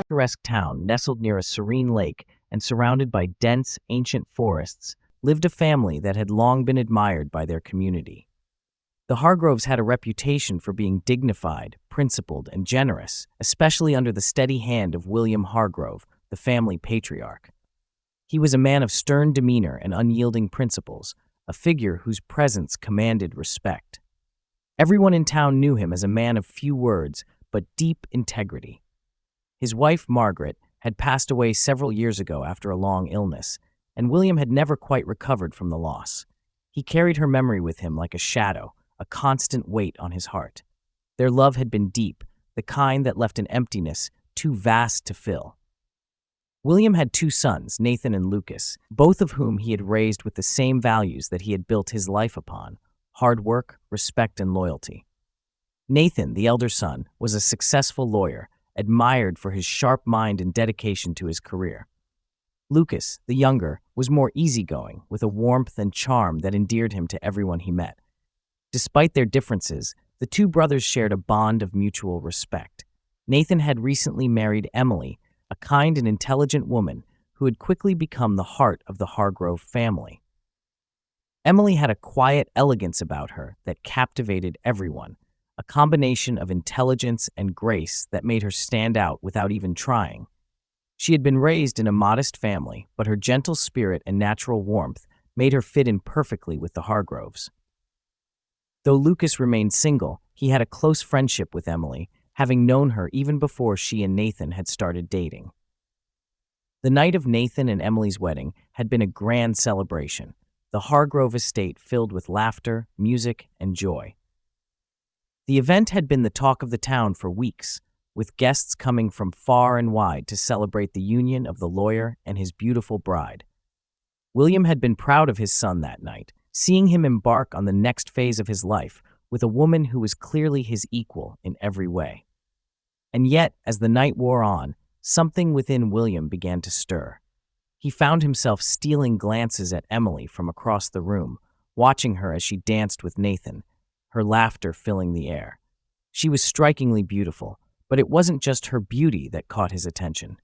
picturesque town nestled near a serene lake and surrounded by dense, ancient forests, lived a family that had long been admired by their community. The Hargroves had a reputation for being dignified, principled, and generous, especially under the steady hand of William Hargrove, the family patriarch. He was a man of stern demeanor and unyielding principles, a figure whose presence commanded respect. Everyone in town knew him as a man of few words, but deep integrity. His wife, Margaret, had passed away several years ago after a long illness, and William had never quite recovered from the loss. He carried her memory with him like a shadow, a constant weight on his heart. Their love had been deep, the kind that left an emptiness too vast to fill. William had two sons, Nathan and Lucas, both of whom he had raised with the same values that he had built his life upon: hard work, respect, and loyalty. Nathan, the elder son, was a successful lawyer, admired for his sharp mind and dedication to his career. Lucas, the younger, was more easygoing, with a warmth and charm that endeared him to everyone he met. Despite their differences, the two brothers shared a bond of mutual respect. Nathan had recently married Emily, a kind and intelligent woman who had quickly become the heart of the Hargrove family. Emily had a quiet elegance about her that captivated everyone, a combination of intelligence and grace that made her stand out without even trying. She had been raised in a modest family, but her gentle spirit and natural warmth made her fit in perfectly with the Hargroves. Though Lucas remained single, he had a close friendship with Emily, having known her even before she and Nathan had started dating. The night of Nathan and Emily's wedding had been a grand celebration, the Hargrove estate filled with laughter, music, and joy. The event had been the talk of the town for weeks, with guests coming from far and wide to celebrate the union of the lawyer and his beautiful bride. William had been proud of his son that night, seeing him embark on the next phase of his life with a woman who was clearly his equal in every way. And yet, as the night wore on, something within William began to stir. He found himself stealing glances at Emily from across the room, watching her as she danced with Nathan, her laughter filling the air. She was strikingly beautiful, but it wasn't just her beauty that caught his attention.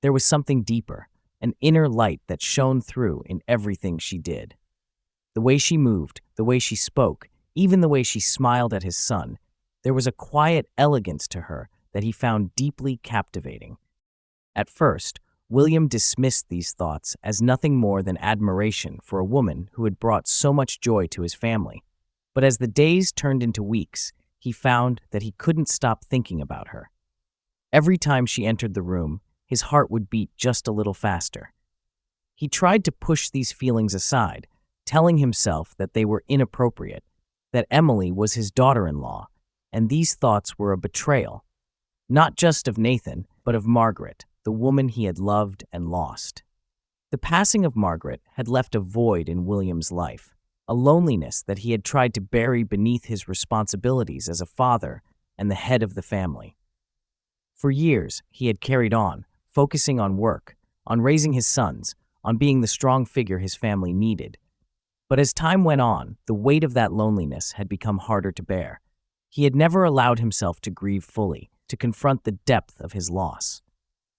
There was something deeper, an inner light that shone through in everything she did. The way she moved, the way she spoke, even the way she smiled at his son, there was a quiet elegance to her that he found deeply captivating. At first, William dismissed these thoughts as nothing more than admiration for a woman who had brought so much joy to his family. But as the days turned into weeks, he found that he couldn't stop thinking about her. Every time she entered the room, his heart would beat just a little faster. He tried to push these feelings aside, telling himself that they were inappropriate, that Emily was his daughter-in-law, and these thoughts were a betrayal, not just of Nathan, but of Margaret, the woman he had loved and lost. The passing of Margaret had left a void in William's life, a loneliness that he had tried to bury beneath his responsibilities as a father and the head of the family. For years, he had carried on, focusing on work, on raising his sons, on being the strong figure his family needed. But as time went on, the weight of that loneliness had become harder to bear. He had never allowed himself to grieve fully, to confront the depth of his loss.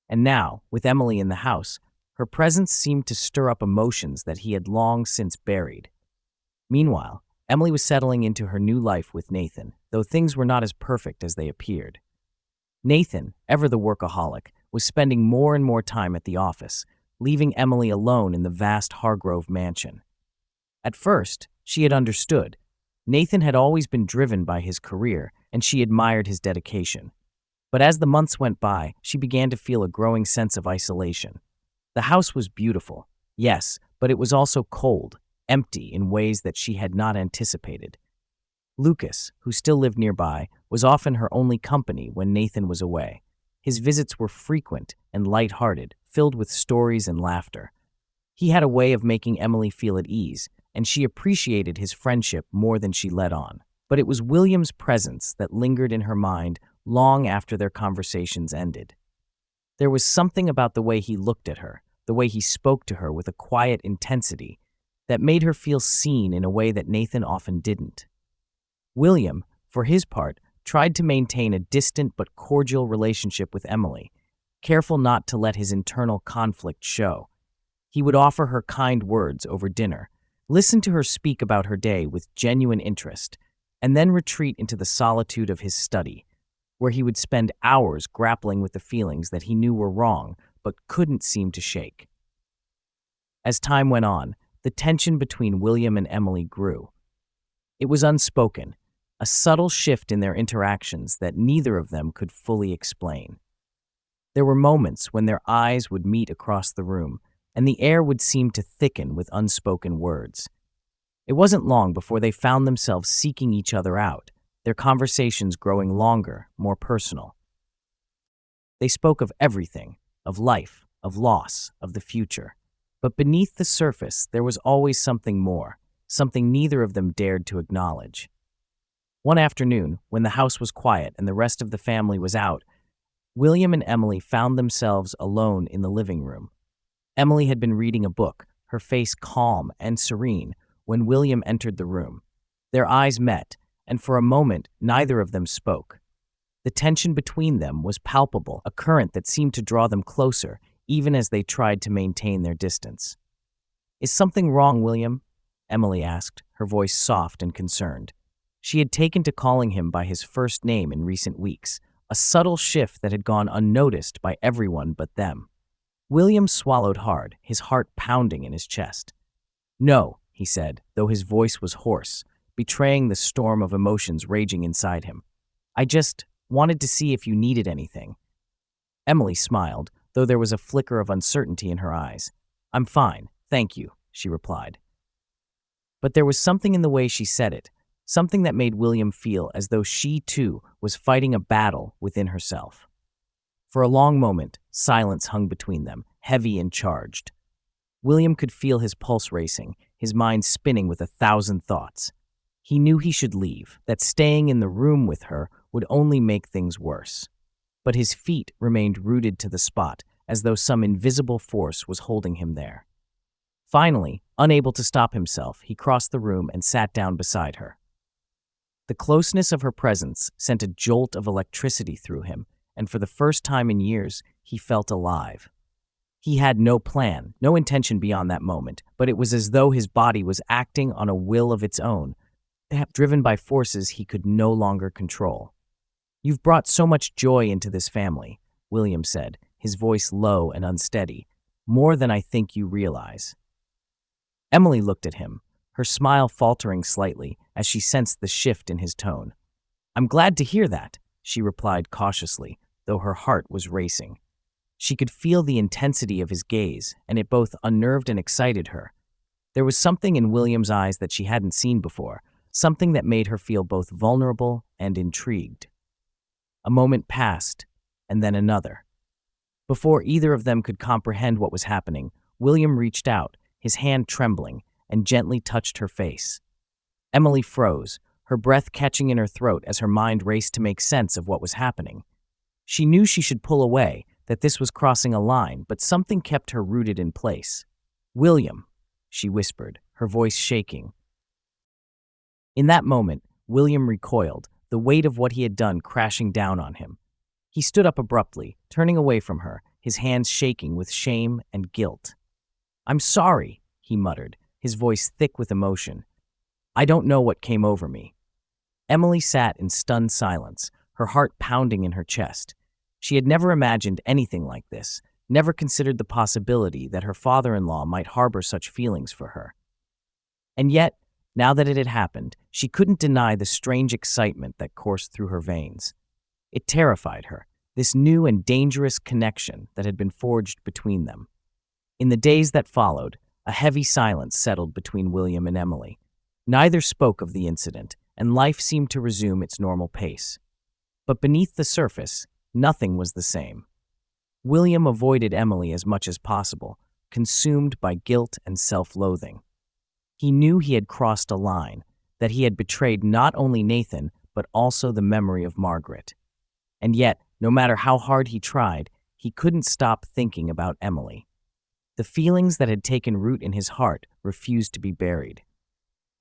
And now, with Emily in the house, her presence seemed to stir up emotions that he had long since buried. Meanwhile, Emily was settling into her new life with Nathan, though things were not as perfect as they appeared. Nathan, ever the workaholic, was spending more and more time at the office, leaving Emily alone in the vast Hargrove mansion. At first, she had understood. Nathan had always been driven by his career, and she admired his dedication. But as the months went by, she began to feel a growing sense of isolation. The house was beautiful, yes, but it was also cold, empty in ways that she had not anticipated. Lucas, who still lived nearby, was often her only company when Nathan was away. His visits were frequent and light-hearted, filled with stories and laughter. He had a way of making Emily feel at ease, and she appreciated his friendship more than she let on. But it was William's presence that lingered in her mind long after their conversations ended. There was something about the way he looked at her, the way he spoke to her with a quiet intensity, that made her feel seen in a way that Nathan often didn't. William, for his part, tried to maintain a distant but cordial relationship with Emily, careful not to let his internal conflict show. He would offer her kind words over dinner, listen to her speak about her day with genuine interest, and then retreat into the solitude of his study, where he would spend hours grappling with the feelings that he knew were wrong but couldn't seem to shake. As time went on, the tension between William and Emily grew. It was unspoken, a subtle shift in their interactions that neither of them could fully explain. There were moments when their eyes would meet across the room, and the air would seem to thicken with unspoken words. It wasn't long before they found themselves seeking each other out, their conversations growing longer, more personal. They spoke of everything, of life, of loss, of the future. But beneath the surface, there was always something more, something neither of them dared to acknowledge. One afternoon, when the house was quiet and the rest of the family was out, William and Emily found themselves alone in the living room. Emily had been reading a book, her face calm and serene, when William entered the room. Their eyes met, and for a moment, neither of them spoke. The tension between them was palpable, a current that seemed to draw them closer, even as they tried to maintain their distance. "Is something wrong, William?" Emily asked, her voice soft and concerned. She had taken to calling him by his first name in recent weeks, a subtle shift that had gone unnoticed by everyone but them. William swallowed hard, his heart pounding in his chest. "No," he said, though his voice was hoarse, betraying the storm of emotions raging inside him. "I just wanted to see if you needed anything." Emily smiled, though there was a flicker of uncertainty in her eyes. "I'm fine, thank you," she replied. But there was something in the way she said it, something that made William feel as though she, too, was fighting a battle within herself. For a long moment, silence hung between them, heavy and charged. William could feel his pulse racing, his mind spinning with 1,000 thoughts. He knew he should leave, that staying in the room with her would only make things worse. But his feet remained rooted to the spot, as though some invisible force was holding him there. Finally, unable to stop himself, he crossed the room and sat down beside her. The closeness of her presence sent a jolt of electricity through him, and for the first time in years, he felt alive. He had no plan, no intention beyond that moment, but it was as though his body was acting on a will of its own, driven by forces he could no longer control. "You've brought so much joy into this family," William said, his voice low and unsteady, "more than I think you realize." Emily looked at him, her smile faltering slightly as she sensed the shift in his tone. "I'm glad to hear that," she replied cautiously, though her heart was racing. She could feel the intensity of his gaze, and it both unnerved and excited her. There was something in William's eyes that she hadn't seen before, something that made her feel both vulnerable and intrigued. A moment passed, and then another. Before either of them could comprehend what was happening, William reached out, his hand trembling, and gently touched her face. Emily froze, her breath catching in her throat as her mind raced to make sense of what was happening. She knew she should pull away, that this was crossing a line, but something kept her rooted in place. "William," she whispered, her voice shaking. In that moment, William recoiled, the weight of what he had done crashing down on him. He stood up abruptly, turning away from her, his hands shaking with shame and guilt. "I'm sorry," he muttered, his voice thick with emotion. "I don't know what came over me." Emily sat in stunned silence, her heart pounding in her chest. She had never imagined anything like this, never considered the possibility that her father-in-law might harbor such feelings for her. And yet, now that it had happened, she couldn't deny the strange excitement that coursed through her veins. It terrified her, this new and dangerous connection that had been forged between them. In the days that followed, a heavy silence settled between William and Emily. Neither spoke of the incident, and life seemed to resume its normal pace. But beneath the surface, nothing was the same. William avoided Emily as much as possible, consumed by guilt and self-loathing. He knew he had crossed a line, that he had betrayed not only Nathan, but also the memory of Margaret. And yet, no matter how hard he tried, he couldn't stop thinking about Emily. The feelings that had taken root in his heart refused to be buried.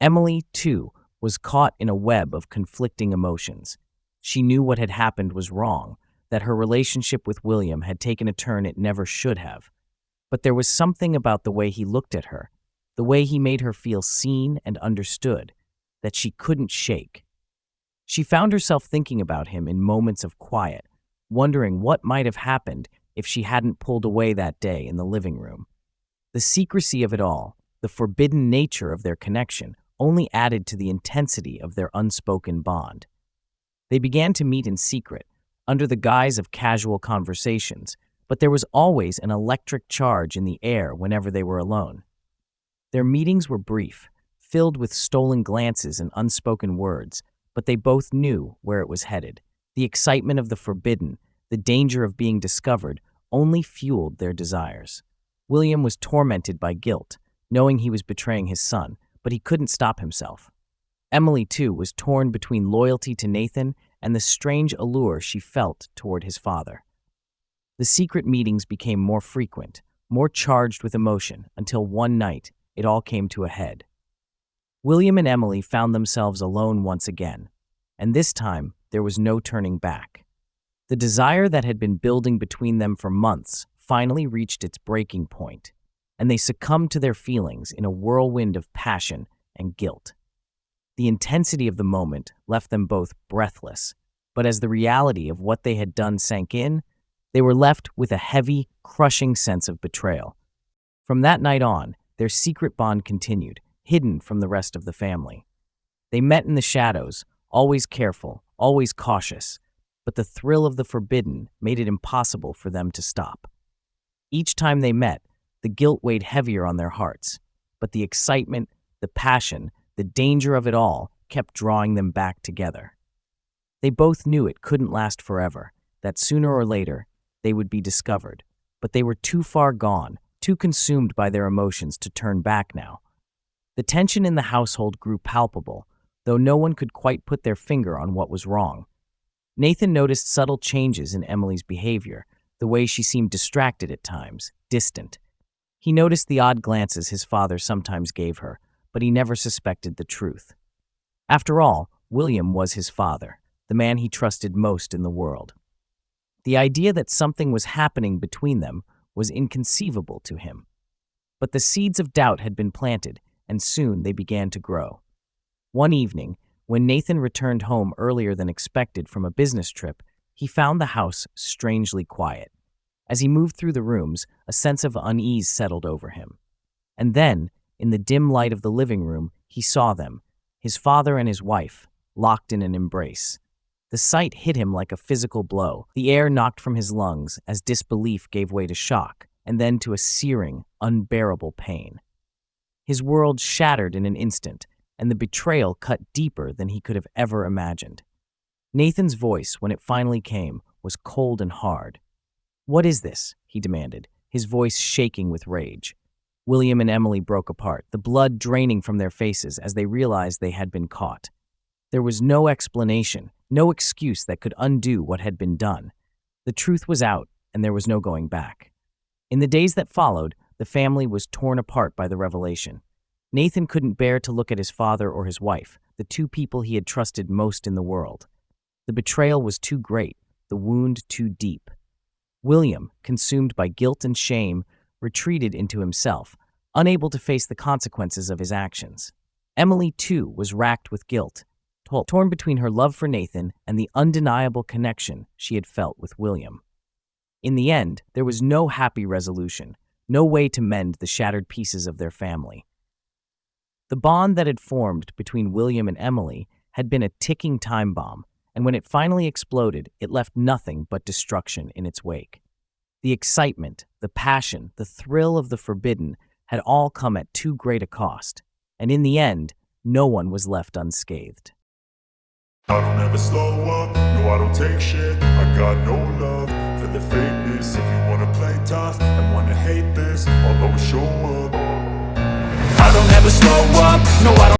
Emily, too, was caught in a web of conflicting emotions. She knew what had happened was wrong, that her relationship with William had taken a turn it never should have. But there was something about the way he looked at her, the way he made her feel seen and understood, that she couldn't shake. She found herself thinking about him in moments of quiet, wondering what might have happened if she hadn't pulled away that day in the living room. The secrecy of it all, the forbidden nature of their connection, only added to the intensity of their unspoken bond. They began to meet in secret, under the guise of casual conversations, but there was always an electric charge in the air whenever they were alone. Their meetings were brief, filled with stolen glances and unspoken words, but they both knew where it was headed. The excitement of the forbidden, the danger of being discovered, only fueled their desires. William was tormented by guilt, knowing he was betraying his son, but he couldn't stop himself. Emily, too, was torn between loyalty to Nathan and the strange allure she felt toward his father. The secret meetings became more frequent, more charged with emotion, until one night it all came to a head. William and Emily found themselves alone once again, and this time there was no turning back. The desire that had been building between them for months finally reached its breaking point, and they succumbed to their feelings in a whirlwind of passion and guilt. The intensity of the moment left them both breathless, but as the reality of what they had done sank in, they were left with a heavy, crushing sense of betrayal. From that night on, their secret bond continued, hidden from the rest of the family. They met in the shadows, always careful, always cautious, but the thrill of the forbidden made it impossible for them to stop. Each time they met, the guilt weighed heavier on their hearts, but the excitement, the passion, the danger of it all kept drawing them back together. They both knew it couldn't last forever, that sooner or later they would be discovered, but they were too far gone, too consumed by their emotions to turn back now. The tension in the household grew palpable, though no one could quite put their finger on what was wrong. Nathan noticed subtle changes in Emily's behavior, the way she seemed distracted at times, distant. He noticed the odd glances his father sometimes gave her, but he never suspected the truth. After all, William was his father, the man he trusted most in the world. The idea that something was happening between them was inconceivable to him. But the seeds of doubt had been planted, and soon they began to grow. One evening, when Nathan returned home earlier than expected from a business trip, he found the house strangely quiet. As he moved through the rooms, a sense of unease settled over him. And then, in the dim light of the living room, he saw them, his father and his wife, locked in an embrace. The sight hit him like a physical blow. The air knocked from his lungs as disbelief gave way to shock, and then to a searing, unbearable pain. His world shattered in an instant, and the betrayal cut deeper than he could have ever imagined. Nathan's voice, when it finally came, was cold and hard. "What is this?" he demanded, his voice shaking with rage. William and Emily broke apart, the blood draining from their faces as they realized they had been caught. There was no explanation, no excuse that could undo what had been done. The truth was out, and there was no going back. In the days that followed, the family was torn apart by the revelation. Nathan couldn't bear to look at his father or his wife, the two people he had trusted most in the world. The betrayal was too great, the wound too deep. William, consumed by guilt and shame, retreated into himself, unable to face the consequences of his actions. Emily, too, was racked with guilt, torn between her love for Nathan and the undeniable connection she had felt with William. In the end, there was no happy resolution, no way to mend the shattered pieces of their family. The bond that had formed between William and Emily had been a ticking time bomb, and when it finally exploded, it left nothing but destruction in its wake. The excitement, the passion, the thrill of the forbidden had all come at too great a cost, and in the end, no one was left unscathed. I don't ever slow up, no I don't take shit. I got no love for the fakeness. If you wanna play tough and wanna hate this, I'll always show up. I don't ever slow up, no I don't